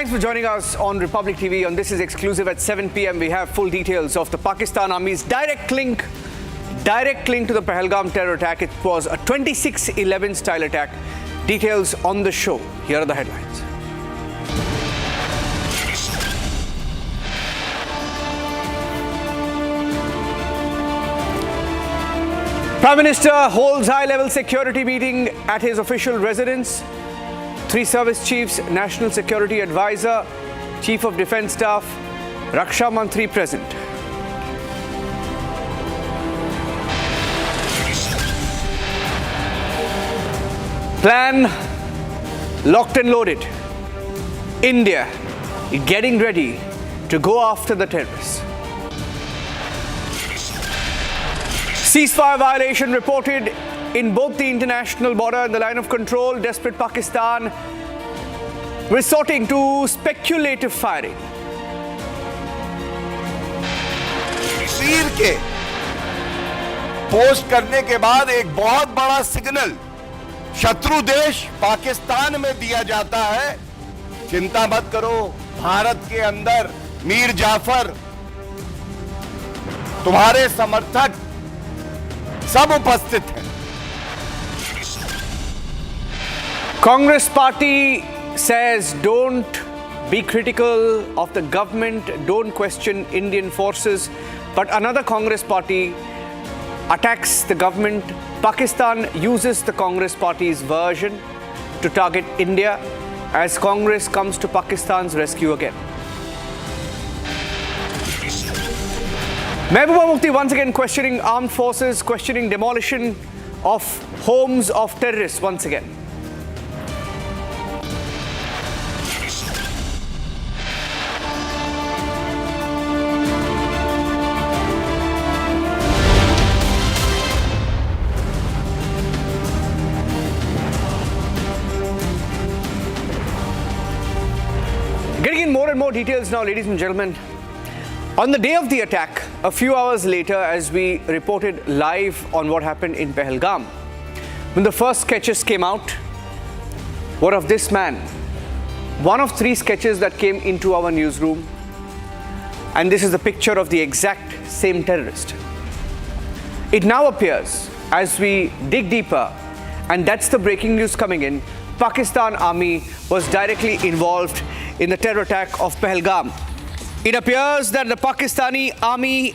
Thanks for joining us on Republic TV. On This Is Exclusive at 7 p.m. We have full details of the Pakistan Army's direct link to the Pahalgam terror attack. It was a 26/11 style attack. Details on the show. Here are the headlines. Prime Minister holds high-level security meeting at his official residence. 3 service chiefs, National Security Advisor, Chief of Defence Staff, Raksha Mantri present. Plan locked and loaded. India getting ready to go after the terrorists. Ceasefire violation reported in both the international border and the line of control. Desperate Pakistan resorting to speculative firing. Kashmir के post करने के बाद एक बहुत बड़ा signal शत्रु देश पाकिस्तान में दिया जाता है। चिंता मत करो, भारत के अंदर मीर जाफर, तुम्हारे समर्थक सब उपस्थित हैं। Congress party says don't be critical of the government, don't question Indian forces. But another Congress party attacks the government. Pakistan uses the Congress party's version to target India as Congress comes to Pakistan's rescue again. Mehbooba Mufti once again questioning armed forces, questioning demolition of homes of terrorists once again. Getting in more and more details now, ladies and gentlemen. On the day of the attack, a few hours later, as we reported live on what happened in Pahalgam, when the first sketches came out, what of this man? One of 3 sketches that came into our newsroom, and this is a picture of the exact same terrorist. It now appears, as we dig deeper, and that's the breaking news coming in, Pakistan Army was directly involved in the terror attack of Pahalgam. It appears that the Pakistani Army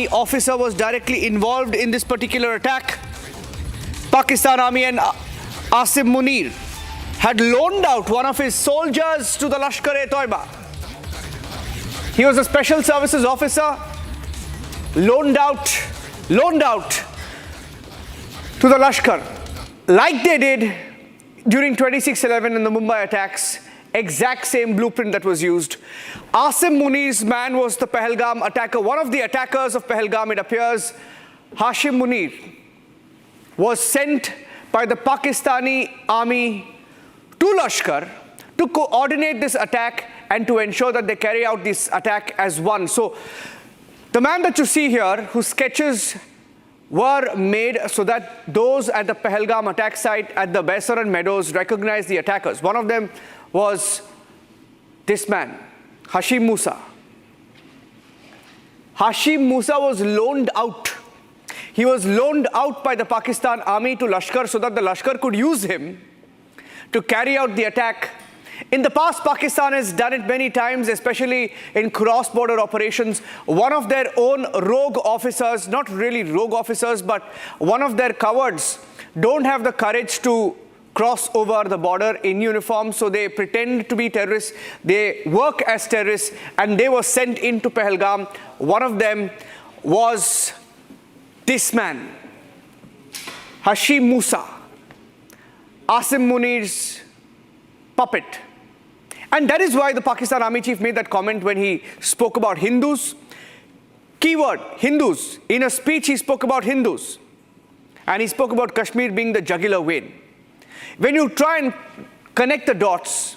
officer was directly involved in this particular attack. Pakistan Army and Asim Munir had loaned out one of his soldiers to the Lashkar-e-Toiba. He was a special services officer, loaned out to the Lashkar, like they did during 26/11 in the Mumbai attacks. Exact same blueprint that was used. Asim Munir's man was the Pahalgam attacker. One of the attackers of Pahalgam, it appears, Hashim Munir, was sent by the Pakistani Army to Lashkar to coordinate this attack and to ensure that they carry out this attack as one. So the man that you see here, whose sketches were made so that those at the Pahalgam attack site at the Baisaran Meadows recognize the attackers. One of them was this man, Hashim Musa. Hashim Musa was loaned out. He was loaned out by the Pakistan Army to Lashkar so that the Lashkar could use him to carry out the attack. In the past, Pakistan has done it many times, especially in cross-border operations. One of their own rogue officers, not really rogue officers, but one of their cowards, don't have the courage to cross over the border in uniform, so they pretend to be terrorists. They work as terrorists, and they were sent into Pahalgam. One of them was this man, Hashim Musa, Asim Munir's puppet. And that is why the Pakistan Army chief made that comment when he spoke about Hindus. Keyword, Hindus. In a speech, he spoke about Hindus. And he spoke about Kashmir being the jugular vein. When you try and connect the dots,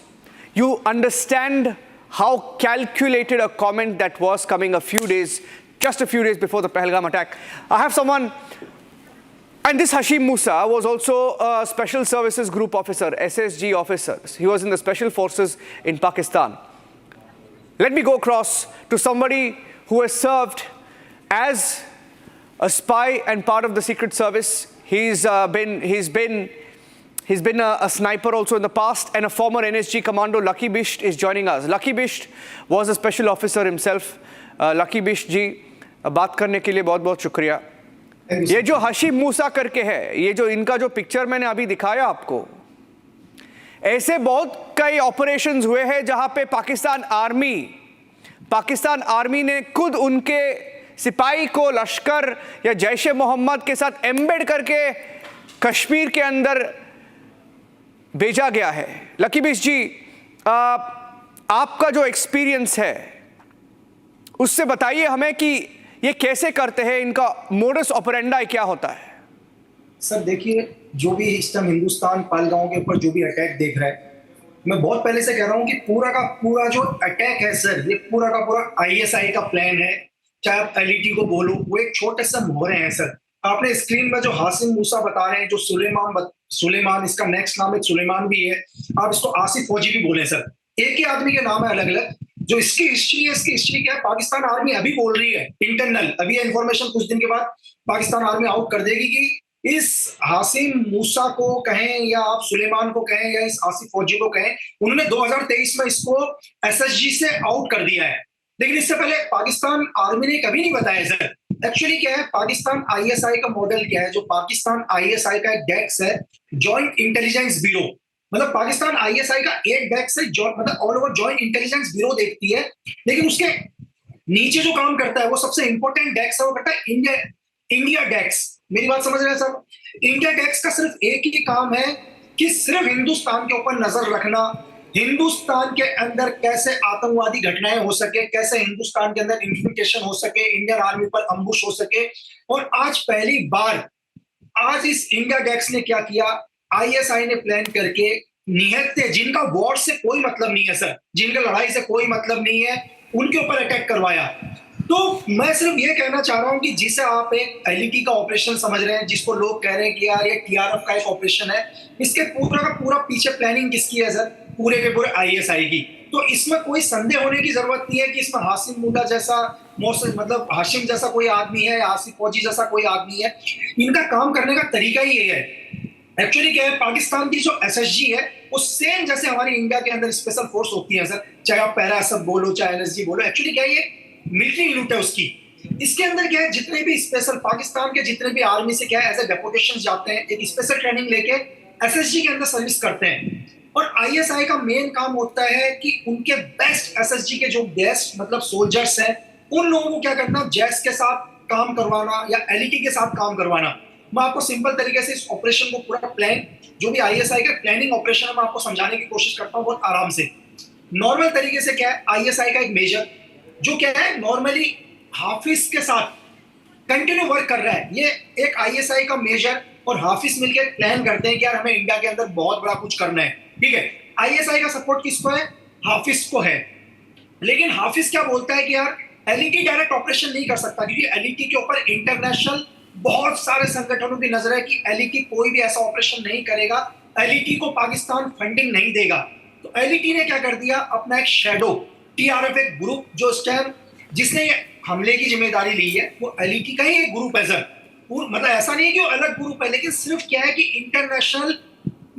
you understand how calculated a comment that was coming just a few days before the Pahalgam attack. I have someone And this Hashim Musa was also a Special Services Group officer, SSG officer. He was in the Special Forces in Pakistan. Let me go across to somebody who has served as a spy and part of the Secret Service. He's been a sniper also in the past, and a former NSG commando. Lucky Bisht is joining us. Lucky Bisht was a special officer himself. Lucky Bisht ji, बात करने के लिए बहुत बहुत शुक्रिया. ये जो हशीम मूसा करके है, ये जो इनका जो पिक्चर मैंने अभी दिखाया आपको, ऐसे बहुत कई ऑपरेशंस हुए हैं जहां पे पाकिस्तान आर्मी ने खुद उनके सिपाही को लश्कर या जैश ए मोहम्मद के साथ एम्बेड करके कश्मीर के अंदर भेजा गया है. लकी बिश जी, आपका जो एक्सपीरियंस है उससे बताइए हमें कि ये कैसे करते हैं, इनका मोडस ऑपरेंडाई क्या होता है? सर देखिए, जो भी इस टाइम हिंदुस्तान पहलगाम के ऊपर जो भी अटैक देख रहा है, मैं बहुत पहले से कह रहा हूं कि पूरा का पूरा जो अटैक है सर, ये पूरा का पूरा आईएसआई का प्लान है. चाहे आप एलईटी को बोलो, वो एक छोटे से मोहरे हैं सर. आपने स्क्रीन में जो हासिम मूसा बता रहे हैं, जो सुलेमान, इसका नेक्स्ट नाम एक सुलेमान भी है, आप इसको आसिफ फौजी भी बोले सर. एक ही आदमी के नाम है अलग अलग. जो इसकी हिस्ट्री है, इसकी हिस्ट्री क्या है, पाकिस्तान आर्मी अभी बोल रही है इंटरनल, अभी इंफॉर्मेशन कुछ दिन के बाद पाकिस्तान आर्मी आउट कर देगी कि इस हासिम मूसा को कहें या आप सुलेमान को कहें या इस आसिफ फौजी को कहें, उन्होंने 2023 में इसको एसएसजी से आउट कर दिया है. लेकिन इससे पहले पाकिस्तान आर्मी ने कभी नहीं बताया सर. एक्चुअली क्या है, पाकिस्तान आईएसआई का मॉडल क्या है, जो पाकिस्तान आईएसआई का एक डेस्क है, जॉइंट इंटेलिजेंस ब्यूरो. मतलब पाकिस्तान आईएसआई का एक डेस्क है, मतलब all over joint intelligence bureau देखती है. लेकिन उसके नीचे जो काम करता है, वो सबसे इंपॉर्टेंट डेस्क है, वो करता है इंडिया डेस्क. मेरी बात समझ रहे हैं सब? इंडिया डेस्क का सिर्फ एक ही काम है कि सिर्फ हिंदुस्तान के ऊपर नजर रखना, हिंदुस्तान के अंदर कैसे आतंकवादी घटनाएं हो सके, कैसे हिंदुस्तान के अंदर इन्फिल्ट्रेशन हो सके, इंडियन आर्मी पर अम्बुश हो सके. और आज पहली बार आज इस इंडिया डेस्क ने क्या किया, आईएसआई ने प्लान करके निहत्ते, जिनका वॉर से कोई मतलब नहीं है सर, जिनका लड़ाई से कोई मतलब नहीं है, उनके ऊपर अटैक करवाया. तो मैं सिर्फ ये कहना चाह रहा हूं कि जिसे आप एक एलईटी का ऑपरेशन समझ रहे हैं, जिसको लोग कह रहे हैं कि यार ये टीआरएफ का एक ऑपरेशन है, इसके पूरा का पूरा पीछे प्लानिंग किसकी है सर? पूरे के पूरे आईएसआई की. तो इसमें कोई संदेह होने की जरूरत नहीं है कि इसमें हासिम मूसा जैसा, मतलब हाशिम जैसा कोई आदमी है या आसिफ फौजी जैसा कोई आदमी है. इनका काम करने का तरीका ही ये है. एक्चुअली क्या है, पाकिस्तान की जो एसएसजी है वो सेम जैसे हमारी इंडिया के अंदर स्पेशल फोर्स होती है सर, चाहे आप पैरा सब बोलो चाहे एनएसजी बोलो. एक्चुअली क्या है, ये मिलिट्री यूनिट है उसकी. इसके अंदर क्या है, जितने भी स्पेशल पाकिस्तान के जितने भी आर्मी से क्या है एज ए डेपुटेशन जाते हैं, एक स्पेशल ट्रेनिंग लेके एसएसजी के अंदर सर्विस करते हैं. और आईएसआई का मेन काम होता है कि उनके बेस्ट एसएसजी के जो बेस्ट मतलब सोल्जर्स हैं, उन लोगों को क्या करना, जैस के साथ काम करवाना या एलईटी के साथ काम करवाना. मैं आपको सिंपल तरीके से इस ऑपरेशन को पूरा प्लान, जो भी आईएसआई का प्लानिंग ऑपरेशन है, मैं आपको समझाने की कोशिश करता हूं बहुत आराम से. नॉर्मल तरीके से क्या है, आईएसआई का एक मेजर जो क्या है नॉर्मली हाफिज के साथ कंटिन्यू वर्क कर रहा है. ये एक आईएसआई का मेजर और हाफिज मिलकर प्लान करते हैं कि यार हमें इंडिया के अंदर बहुत बड़ा कुछ करना है. ठीक है, आईएसआई का सपोर्ट किसको है? हाफिज को है. लेकिन हाफिज क्या बोलता है कि यार एलईटी डायरेक्ट ऑपरेशन नहीं कर सकता, क्योंकि एलईटी के ऊपर इंटरनेशनल बहुत सारे संगठनों की नजर है कि एलईटी कोई भी ऐसा ऑपरेशन नहीं करेगा, एलईटी को पाकिस्तान फंडिंग नहीं देगा. तो एलईटी ने क्या कर दिया, अपना एक शैडो टीआरएफ एक ग्रुप जो इस टाइम जिसने ये हमले की जिम्मेदारी ली है, वो एलईटी का ही एक ग्रुप है सर. मतलब ऐसा नहीं है कि वो अलग ग्रुप है, लेकिन सिर्फ क्या है कि इंटरनेशनल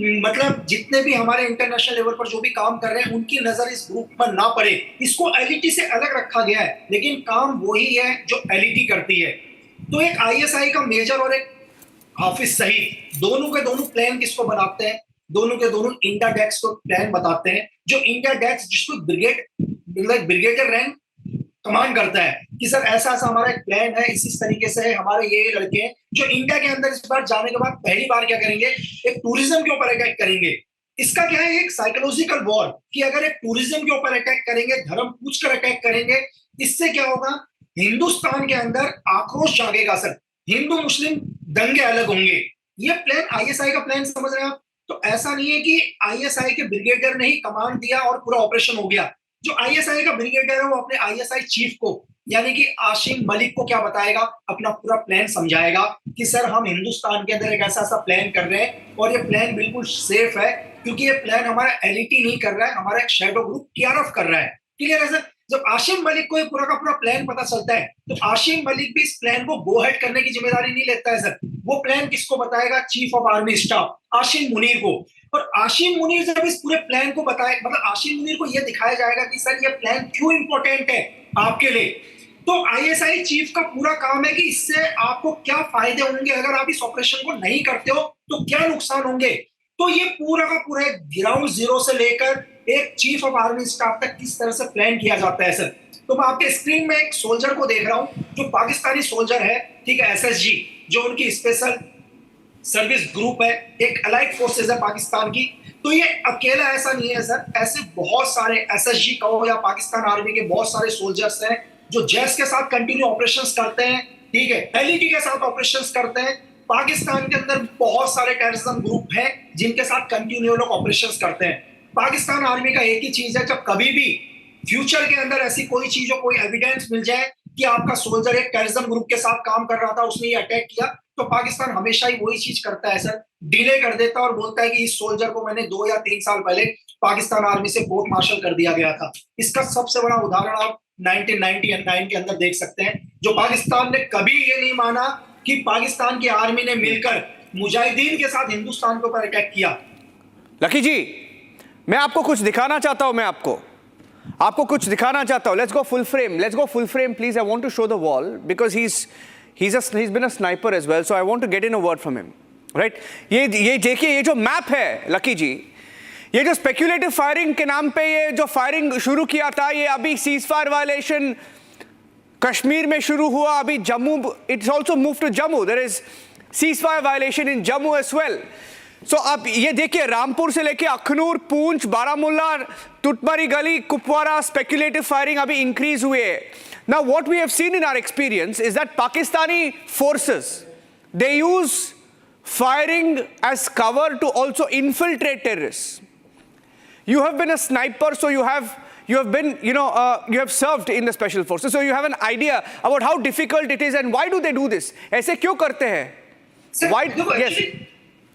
मतलब जितने भी हमारे इंटरनेशनल लेवल पर जो भी काम कर रहे हैं, उनकी नजर इस ग्रुप पर ना पड़े, इसको एलईटी से अलग रखा गया है. लेकिन काम वही है जो एलईटी करती है. तो एक आईएसआई का मेजर और एक हाफिज सहित दोनों के दोनों प्लान किसको बनाते हैं, दोनों के दोनों इंडिया डेस्क को प्लान बताते हैं. जो इंडिया डेस्क जिसको ब्रिगेडियर रैंक कमांड करता है कि सर ऐसा ऐसा हमारा एक प्लान है, इस तरीके से है, हमारे ये लड़के हैं जो इंडिया के अंदर इस बार जाने के बाद पहली बार क्या करेंगे, एक टूरिज्म के ऊपर अटैक करेंगे. इसका क्या है, एक साइकोलॉजिकल वॉर कि अगर एक टूरिज्म के ऊपर अटैक करेंगे, धर्म पूछ कर अटैक करेंगे, इससे क्या होगा, हिंदुस्तान के अंदर आक्रोश जागेगा सर, हिंदू मुस्लिम दंगे अलग होंगे. ये प्लान आईएसआई का प्लान समझ रहे हैं आप? तो ऐसा नहीं है कि आईएसआई के ब्रिगेडियर ने ही कमांड दिया और पूरा ऑपरेशन हो गया. जो आईएसआई का ब्रिगेडियर है वो अपने आईएसआई चीफ को यानी कि आसिम मलिक को क्या बताएगा, अपना पूरा प्लान समझाएगा कि सर हम हिंदुस्तान के अंदर एक ऐसा ऐसा प्लान कर रहे हैं और ये प्लान बिल्कुल सेफ है, क्योंकि ये प्लान हमारा एलईटी नहीं कर रहा है, हमारा एक शैडो ग्रुप केआरएफ कर रहा है। क्लियर है सर? जब आसिम मलिक को ये पूरा का पूरा प्लान पता चलता है तो आसिम मलिक भी इस प्लान को गो हेड करने की जिम्मेदारी नहीं लेता है सर। वो प्लान किसको बताएगा? Chief of army staff Asim Munir को। और आसिम मुनीर जब इस पूरे प्लान को बताए, मतलब आसिम मुनीर को यह दिखाया जाएगा कि सर ये प्लान क्यों इंपॉर्टेंट है आपके लिए, तो आईएसआई चीफ का पूरा काम है कि इससे आपको क्या फायदे होंगे, अगर आप इस ऑपरेशन को नहीं करते हो तो क्या नुकसान होंगे। तो ये पूरा का पूरा ग्राउंड जीरो से लेकर एक चीफ ऑफ आर्मी स्टाफ तक किस तरह से प्लान किया जाता है सर। तो मैं आपके स्क्रीन में एक सोल्जर को देख रहा हूं जो पाकिस्तानी सोल्जर है, ठीक है, एसएसजी, जो उनकी स्पेशल सर्विस ग्रुप है, एक अलाइड फोर्सेज है पाकिस्तान की। तो ये अकेला ऐसा नहीं है सर, ऐसे बहुत सारे एसएसजी कहो या पाकिस्तान आर्मी के बहुत सारे सोल्जर्स हैं जो जैश के साथ कंटिन्यू ऑपरेशंस करते हैं, ठीक है, एलईटी के साथ ऑपरेशंस करते हैं। पाकिस्तान के अंदर बहुत सारे टेररिज्म ग्रुप हैं जिनके साथ कंटिन्यू लोग ऑपरेशंस करते हैं। पाकिस्तान आर्मी का एक ही चीज है, जब कभी भी फ्यूचर के अंदर ऐसी कोई चीज हो, कोई एविडेंस मिल जाए कि आपका सोल्जर एक टेररिज्म ग्रुप के साथ काम कर रहा था, उसने ये अटैक किया, तो पाकिस्तान हमेशा ही वही चीज करता है सर, डिले कर देता है और बोलता है कि इस सोल्जर को मैंने 2 या 3 साल पहले पाकिस्तान आर्मी से कोर्ट मार्शल कर दिया गया था। इसका सबसे बड़ा उदाहरण आप 1999 के अंदर देख सकते हैं, जो पाकिस्तान ने कभी ये नहीं माना कि पाकिस्तान की आर्मी ने मिलकर मुजाहिदीन के साथ हिंदुस्तान के ऊपर अटैक किया। लकी जी, मैं आपको कुछ दिखाना चाहता हूं, मैं आपको कुछ दिखाना चाहता हूं। Let's go full frame please. I want to show the wall because he's been a sniper as well, so I want to get in a word from him, right? ये देखिए, ये जो मैप है लकी जी, ये जो speculative firing के नाम पे ये जो फायरिंग शुरू किया था, ये अभी सीज फायर वायलेशन कश्मीर में शुरू हुआ, अभी Jammu, it's also move to Jammu, there is cease fire violation in Jammu as well. So अब ये देखिए, रामपुर से लेके अखनूर, पूंछ, बारामुल्ला, टुटमरी गली, कुपवारा, स्पेक्युलेटिव फायरिंग अभी इंक्रीज हुए है। Now what we have seen in our experience is that Pakistani forces, they use firing as cover to also infiltrate terrorists. You have been a sniper, so you have been, you have served in the special forces, so you have an idea about how difficult it is and why do they do this? ऐसे क्यों करते हैं? Why? Yes.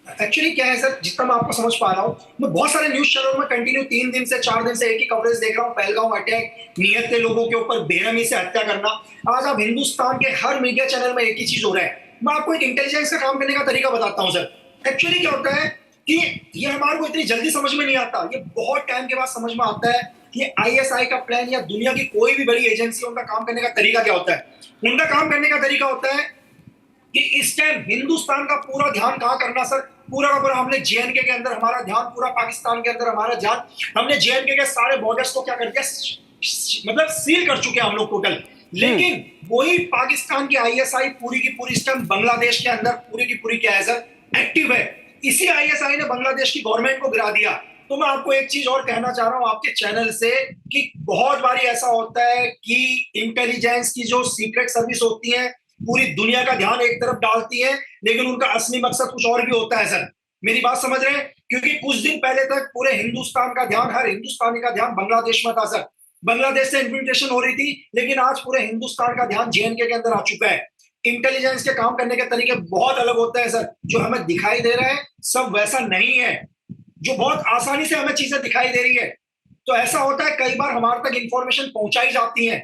Actually क्या है sir, जितना मैं आपको समझ पा रहा हूँ, मैं बहुत सारे न्यूज चैनल में कंटिन्यू 3 दिन से 4 दिन से एक ही कवरेज देख रहा हूँ, पहलगाम अटैक, नियत थे लोगों के ऊपर बेरहमी से हत्या करना। आज आप हिंदुस्तान के हर मीडिया चैनल में एक ही चीज हो रहा है। मैं आपको एक इंटेलिजेंस का काम करने का तरीका बताता हूँ सर। एक्चुअली क्या होता है कि ये हमारे को इतनी जल्दी समझ में नहीं आता, ये बहुत टाइम के बाद समझ में आता है कि आईएसआई का प्लान या दुनिया की कोई भी बड़ी एजेंसी, उनका काम करने का तरीका क्या होता है। उनका काम करने का तरीका होता है कि इस टाइम हिंदुस्तान का पूरा ध्यान कहाँ करना सर, पूरा का पूरा हमने जेएनके के अंदर हमारा ध्यान, पूरा पाकिस्तान के अंदर हमारा ध्यान, हमने जेएनके के सारे बॉर्डर्स को क्या कर दिया, मतलब सील कर चुके हैं हम लोग टोटल। लेकिन वही पाकिस्तान की आईएसआई पूरी की पूरी इस टाइम बांग्लादेश के अंदर पूरी की पूरी क्या है सर, एक्टिव है। इसी आईएसआई ने बांग्लादेश की गवर्नमेंट को गिरा दिया। तो मैं आपको एक चीज और कहना चाह रहा हूं आपके चैनल से कि बहुत बारी ऐसा होता है कि इंटेलिजेंस की जो सीक्रेट सर्विस होती है पूरी दुनिया का ध्यान एक तरफ डालती है, लेकिन उनका असली मकसद कुछ और भी होता है सर। मेरी बात समझ रहे हैं? क्योंकि कुछ दिन पहले तक पूरे हिंदुस्तान का ध्यान, हर हिंदुस्तानी का ध्यान बांग्लादेश में था सर। बांग्लादेश से इन्फिल्ट्रेशन हो रही थी, लेकिन आज पूरे हिंदुस्तान का ध्यान जेएनके के अंदर आ चुका है। इंटेलिजेंस के काम करने के तरीके बहुत अलग होते हैं सर। जो हमें दिखाई दे रहा है सब वैसा नहीं है, जो बहुत आसानी से हमें चीजें दिखाई दे रही है। तो ऐसा होता है कई बार हमारे तक इंफॉर्मेशन पहुंचाई जाती है,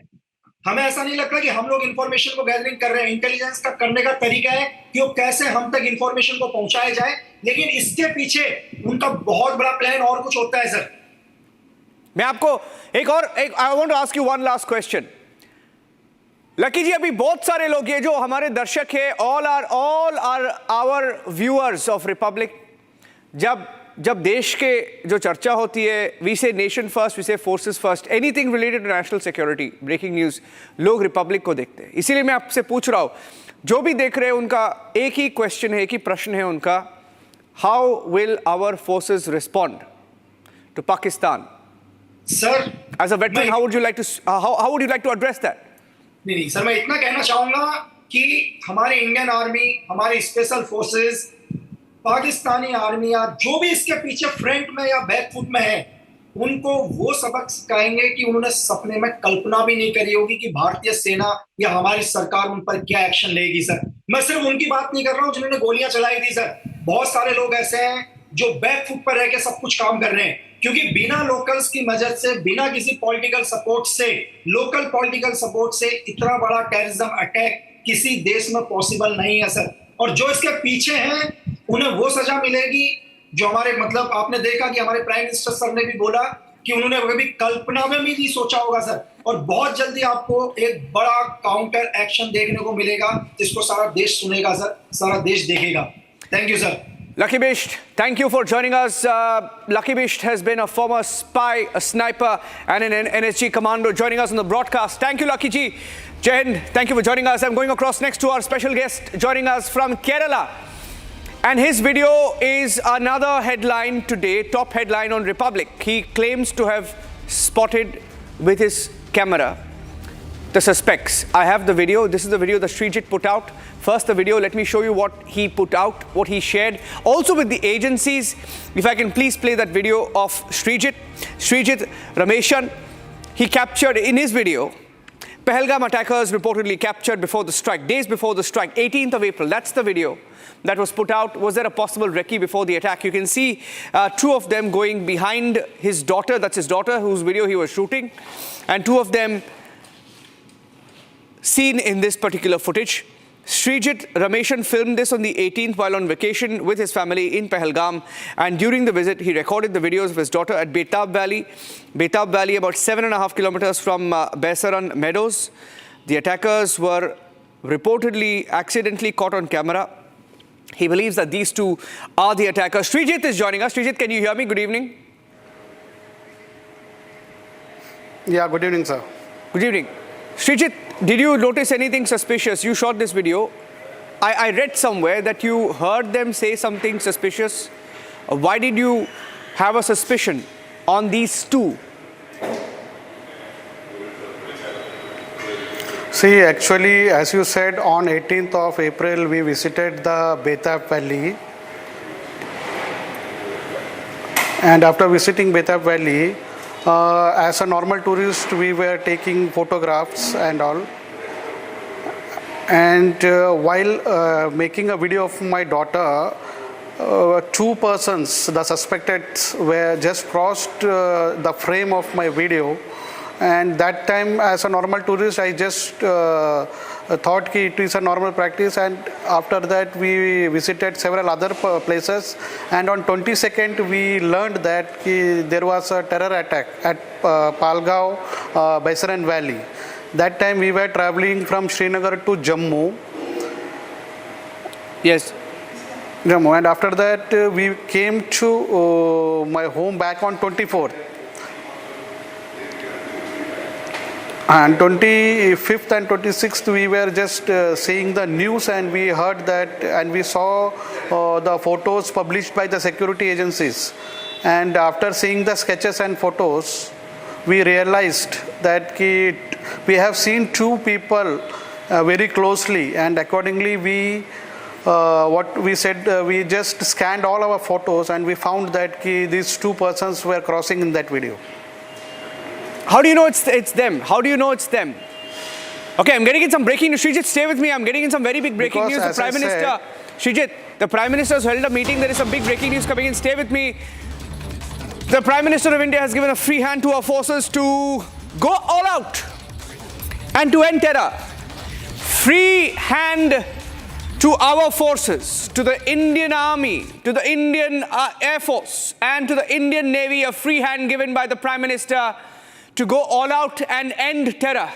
हमें ऐसा नहीं लगता कि हम लोग इंफॉर्मेशन को गैदरिंग कर रहे हैं। इंटेलिजेंस का करने का तरीका है कि वो कैसे हम तक इंफॉर्मेशन को पहुंचाया जाए, लेकिन इसके पीछे उनका बहुत बड़ा प्लान और कुछ होता है सर। मैं आपको I want to ask you one last question Lucky ji. अभी बहुत सारे लोग, ये जो हमारे दर्शक है, all are our viewers of Republic, जब देश के जो चर्चा होती है, we say nation first, we say forces first, anything related to national security, breaking news, लोग रिपब्लिक को देखते हैं। इसीलिए मैं आपसे पूछ रहा हूं, जो भी देख रहे हैं उनका एक ही क्वेश्चन है, एक ही प्रश्न है उनका, how will our forces respond to Pakistan? Sir as a veteran, how would you like to address that? नहीं सर, मैं इतना कहना चाहूंगा कि हमारी इंडियन आर्मी, हमारी स्पेशल फोर्सेस, पाकिस्तानी आर्मी या जो भी इसके पीछे फ्रंट में या बैक फुट में है, उनको वो सबक सिखाएंगे कि उन्होंने सपने में कल्पना भी नहीं करी होगी कि भारतीय सेना या हमारी सरकार उन पर क्या एक्शन लेगी सर। मैं सिर्फ उनकी बात नहीं कर रहा हूं जिन्होंने गोलियां चलाई थी सर, बहुत सारे लोग ऐसे हैं जो बैक फुट पर रह के सब कुछ काम कर रहे हैं, क्योंकि बिना लोकल्स की मदद से, बिना किसी पॉलिटिकल सपोर्ट से, लोकल पॉलिटिकल सपोर्ट से इतना बड़ा टेररिज्म अटैक किसी देश में पॉसिबल नहीं है सर। और जो इसके पीछे हैं उन्हें वो सजा मिलेगी जो हमारे, मतलब आपने देखा कि हमारे प्राइम मिनिस्टर सर ने भी बोला कि उन्होंने कभी कल्पना में भी नहीं सोचा होगा सर। और बहुत जल्दी आपको एक बड़ा काउंटर एक्शन देखने को मिलेगा जिसको सारा देश सुनेगा सर, सारा देश देखेगा। Thank you sir. Lucky Bisht, thank you for joining us. Lucky Bisht has been a former spy, a sniper and an NSG commando joining us on the broadcast. Thank you, Lucky ji. Jai Hind, thank you for joining us. I'm going across next to our special guest joining us from Kerala. And his video is another headline today, top headline on Republic. He claims to have spotted with his camera the suspects. I have the video. This is the video that Srijit put out. First the video, let me show you what he put out, what he shared. Also with the agencies, if I can please play that video of Srijit Rameshan. He captured in his video, Pahalgam attackers reportedly captured before the strike, days before the strike, 18th of April. That's the video that was put out. Was there a possible recce before the attack? You can see two of them going behind his daughter. That's his daughter whose video he was shooting. And two of them seen in this particular footage. Srijit Rameshan filmed this on the 18th while on vacation with his family in Pahalgam, and during the visit he recorded the videos of his daughter at Betab Valley about 7.5 kilometers from Baisaran Meadows. The attackers were reportedly accidentally caught on camera. He believes that these two are the attackers. Srijit is joining us. Srijit, can you hear me? Good evening. Yeah, good evening, sir. Good evening. Srijit, did you notice anything suspicious? You shot this video. I read somewhere that you heard them say something suspicious. Why did you have a suspicion on these two? See, actually, as you said, on 18th of April, we visited the Betab Valley. And after visiting Betab Valley, as a normal tourist, we were taking photographs and all. And while making a video of my daughter, two persons, the suspected, were just crossed the frame of my video. And that time, as a normal tourist, I just thought that it is a normal practice. And after that, we visited several other places. And on 22nd, we learned that there was a terror attack at Pahalgam, Baisaran Valley. That time, we were traveling from Srinagar to Jammu. Yes. Jammu. And after that, we came to my home back on 24th. And 25th and 26th, we were just seeing the news, and we heard that, and we saw the photos published by the security agencies. And after seeing the sketches and photos, we realized that we have seen two people very closely, and accordingly what we said, we just scanned all our photos, and we found that these two persons were crossing in that video. How do you know it's them? How do you know it's them? Okay, I'm getting in some breaking news. Srijit, stay with me. I'm getting in some very big breaking news. The Prime Minister, Srijit, the Prime Minister has held a meeting. There is some big breaking news coming in. Stay with me. The Prime Minister of India has given a free hand to our forces to go all out and to end terror. Free hand to our forces, to the Indian Army, to the Indian Air Force, and to the Indian Navy, a free hand given by the Prime Minister to go all out and end terror.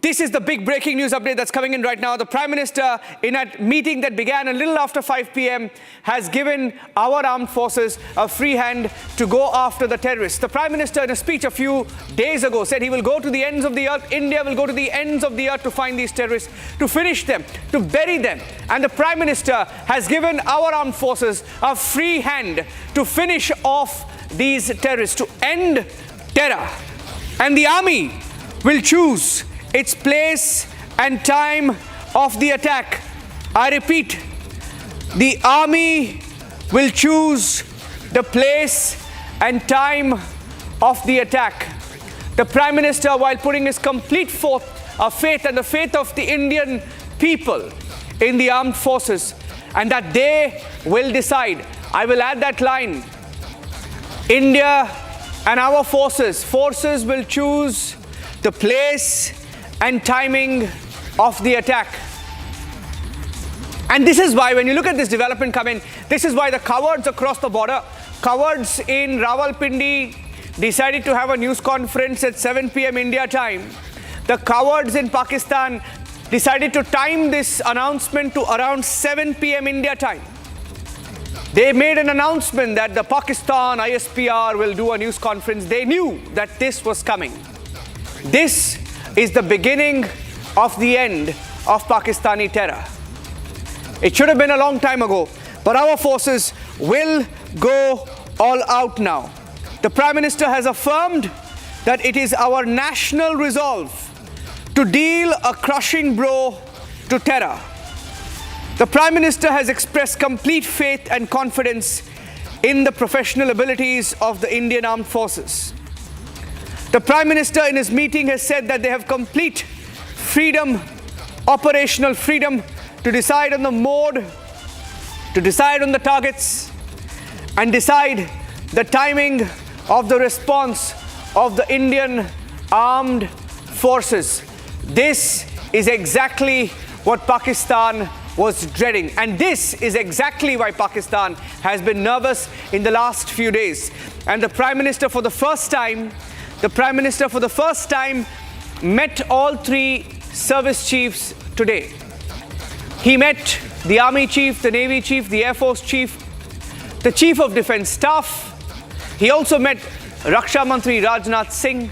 This is the big breaking news update that's coming in right now. The Prime Minister, in a meeting that began a little after 5 p.m., has given our armed forces a free hand to go after the terrorists. The Prime Minister, in a speech a few days ago, said he will go to the ends of the earth. India will go to the ends of the earth to find these terrorists, to finish them, to bury them. And the Prime Minister has given our armed forces a free hand to finish off these terrorists, to end terror. And the army will choose its place and time of the attack. I repeat, the army will choose the place and time of the attack. The Prime Minister, while putting his complete faith and the faith of the Indian people in the armed forces, and that they will decide. I will add that line. India and our forces will choose the place and timing of the attack. And this is why, when you look at this development come in, this is why the cowards across the border, cowards in Rawalpindi decided to have a news conference at 7 p.m. India time. The cowards in Pakistan decided to time this announcement to around 7 p.m. India time. They made an announcement that the Pakistan ISPR will do a news conference. They knew that this was coming. This is the beginning of the end of Pakistani terror. It should have been a long time ago, but our forces will go all out now. The Prime Minister has affirmed that it is our national resolve to deal a crushing blow to terror. The Prime Minister has expressed complete faith and confidence in the professional abilities of the Indian Armed Forces. The Prime Minister in his meeting has said that they have complete freedom, operational freedom, to decide on the mode, to decide on the targets, and decide the timing of the response of the Indian Armed Forces. This is exactly what Pakistan was dreading. And this is exactly why Pakistan has been nervous in the last few days. And the Prime Minister for the first time, met all three service chiefs today. He met the Army Chief, the Navy Chief, the Air Force Chief, the Chief of Defence Staff. He also met Raksha Mantri Rajnath Singh,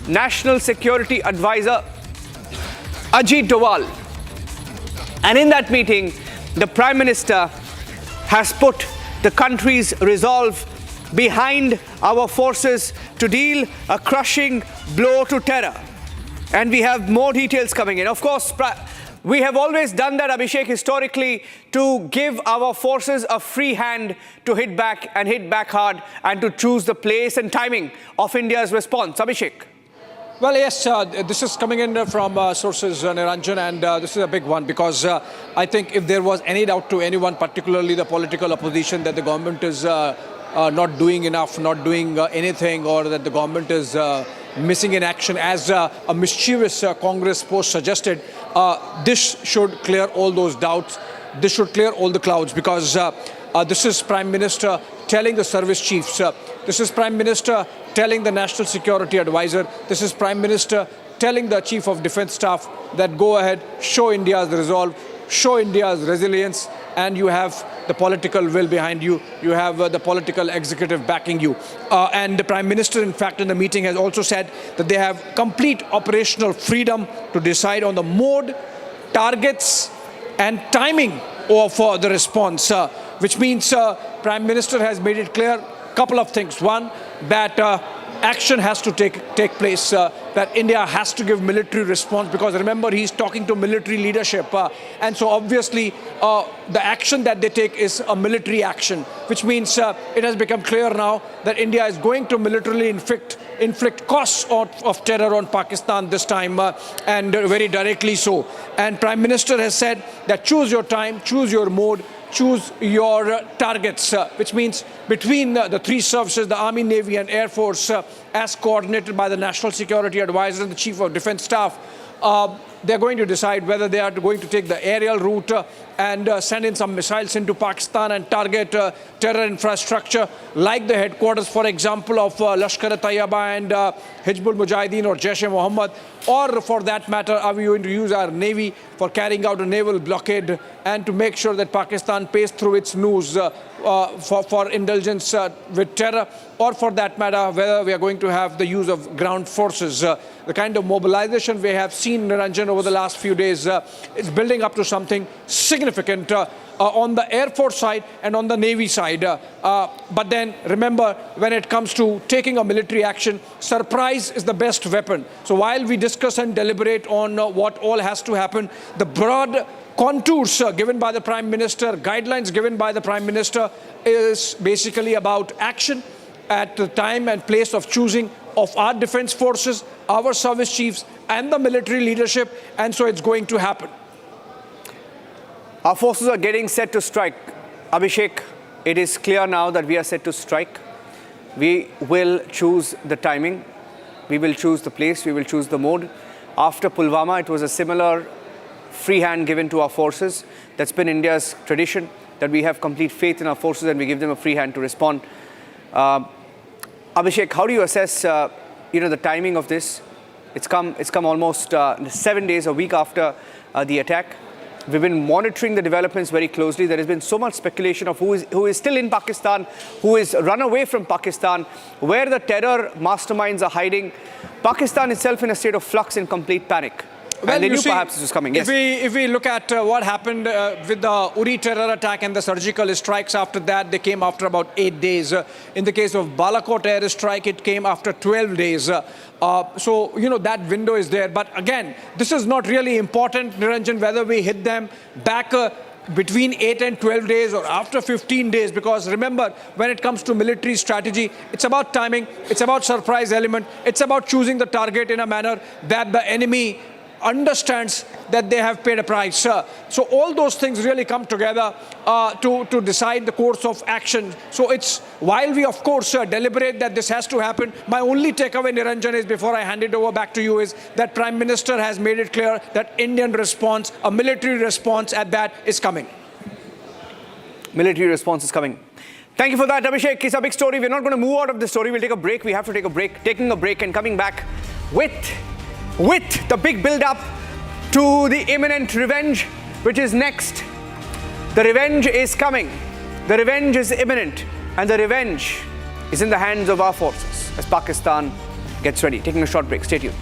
National Security Advisor Ajit Doval. And in that meeting, the Prime Minister has put the country's resolve behind our forces to deal a crushing blow to terror. And we have more details coming in. Of course, we have always done that, Abhishek, historically, to give our forces a free hand to hit back and hit back hard and to choose the place and timing of India's response. Abhishek. Well, yes, this is coming in from sources, Niranjan, and this is a big one because I think if there was any doubt to anyone, particularly the political opposition, that the government is not doing enough, not doing anything, or that the government is missing in action, as a mischievous Congress post suggested, this should clear all those doubts. This should clear all the clouds, because this is Prime Minister telling the service chiefs, this is Prime Minister telling the National Security Advisor, this is Prime Minister telling the Chief of Defence Staff that go ahead, show India's resolve, show India's resilience, and you have the political will behind you, you have the political executive backing you. And the Prime Minister, in fact, in the meeting has also said that they have complete operational freedom to decide on the mode, targets and timing of the response, which means Prime Minister has made it clear couple of things. One, that action has to take place, that India has to give military response, because remember, he's talking to military leadership, and so obviously the action that they take is a military action, which means it has become clear now that India is going to militarily inflict costs of terror on Pakistan this time, and very directly so. And Prime Minister has said that choose your time, choose your mode, choose your targets, which means between the three services, the Army, Navy and Air Force, as coordinated by the National Security Advisor and the Chief of Defence Staff, they're going to decide whether they are going to take the aerial route and send in some missiles into Pakistan and target terror infrastructure, like the headquarters, for example, of Lashkar-e-Taiba and Hizbul Mujahideen or Jaish-e-Mohammed, or for that matter, are we going to use our Navy for carrying out a naval blockade and to make sure that Pakistan pays through its news for indulgence with terror, or for that matter, whether we are going to have the use of ground forces. The kind of mobilization we have seen, Niranjan, over the last few days is building up to something significant on the Air Force side and on the Navy side. But then remember, when it comes to taking a military action, surprise is the best weapon. So while we discuss and deliberate on what all has to happen, the broad contours given by the Prime Minister, guidelines given by the Prime Minister, is basically about action at the time and place of choosing of our defense forces, our service chiefs, and the military leadership, and so it's going to happen. Our forces are getting set to strike. Abhishek, it is clear now that we are set to strike. We will choose the timing, we will choose the place, we will choose the mode. After Pulwama, it was a similar free hand given to our forces. That's been India's tradition, that we have complete faith in our forces and we give them a free hand to respond. Abhishek, how do you assess the timing of this? It's come almost 7 days, a week after the attack. We've been monitoring the developments very closely. There has been so much speculation of who is still in Pakistan, who is run away from Pakistan, where the terror masterminds are hiding. Pakistan itself in a state of flux and complete panic. Well, and they knew see, perhaps this was coming. Yes. If we look at what happened with the Uri terror attack and the surgical strikes after that, they came after about 8 days. In the case of Balakot air strike, it came after 12 days. So, that window is there. But again, this is not really important, Niranjan, whether we hit them back between 8 and 12 days or after 15 days, because remember, when it comes to military strategy, it's about timing, it's about surprise element, it's about choosing the target in a manner that the enemy understands that they have paid a price. So all those things really come together to decide the course of action. So it's, while we of course deliberate that this has to happen, my only takeaway, Niranjan, is before I hand it over back to you, is that Prime Minister has made it clear that Indian response, a military response at that, is coming. Military response is coming. Thank you for that, Abhishek. It's a big story. We're not going to move out of this story. We'll take a break. We have to take a break. Taking a break and coming back with the big build-up to the imminent revenge, which is next. The revenge is coming. The revenge is imminent. And the revenge is in the hands of our forces as Pakistan gets ready. Taking a short break. Stay tuned.